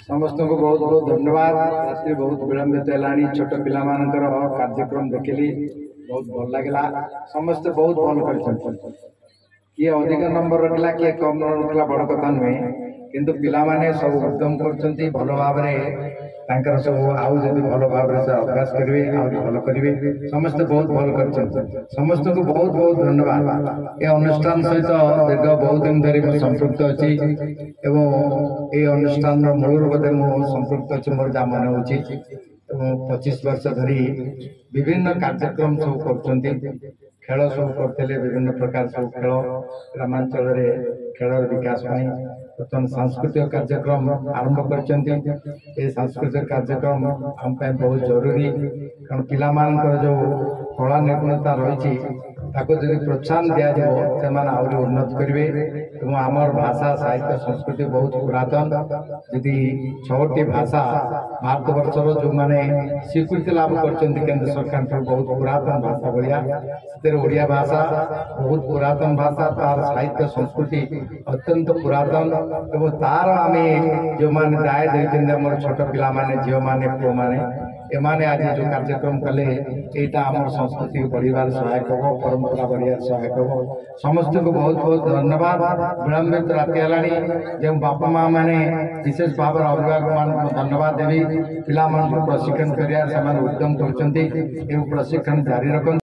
समस्त को बहुत बहुत धन्यवाद। रात्रि बहुत विलंबित है, छोट पिला कार्यक्रम देखिली बहुत भल लगे। समस्ते बहुत भल कर किए अधिक नंबर रखला किए कम नंबर रखला बड़ कथा नुहे, किंतु पिला माने सब उद्यम करछंती भल भाव तांकर सब आउ जदि भल भाव से अभ्यास करेंगे आउ भल करेंगे। समस्त बहुत भल कर समस्त को बहुत बहुत धन्यवाद। ये अनुष्ठान सहित दीर्घ बहुत दिन धरी संपृक्त अच्छी एवं ये अनुष्ठान मूल बोधे मुझे संपृक्त अच्छी मोर जहाँ मन हो 25 वर्ष धरी विभिन्न कार्यक्रम सब कर खेल सब करते विभिन्न प्रकार सब खेल ग्रामांचल खेलर विकास बर्तमान सांस्कृतिक कार्यक्रम आरंभ कर सांस्कृतिक कार्यक्रम आम बहुत जरूरी, कारण पिला जो कला निपुणता रही जब प्रोत्साहन दि जाए उन्नत करेंगे। आमर भाषा साहित्य संस्कृति बहुत पुरातन, यदि 6टी भाषा भारत वर्षर जो मैंने स्वीकृति लाभ कर केंद्र सरकार बहुत पुरातन भाषा भाया ओडिया भाषा बहुत पुरातन भाषा, तार साहित्य संस्कृति अत्यंत पुरातन एवं तार आम जो मैंने दाय देते छोट पिला झील मैंने पुओ मैंने एमाने आज जो कार्यक्रम कले यहाँ आम संस्कृति बढ़िबार सहायक हो, परंपरा बढ़िया सहायक हो। समस्त को बहुत बहुत धन्यवाद। विलंबित राति है जो बापा माँ मैंने विशेष भाव अभिभावक मान धन्यवाद देवी। पिला प्रशिक्षण कर उद्यम कर प्रशिक्षण जारी रख।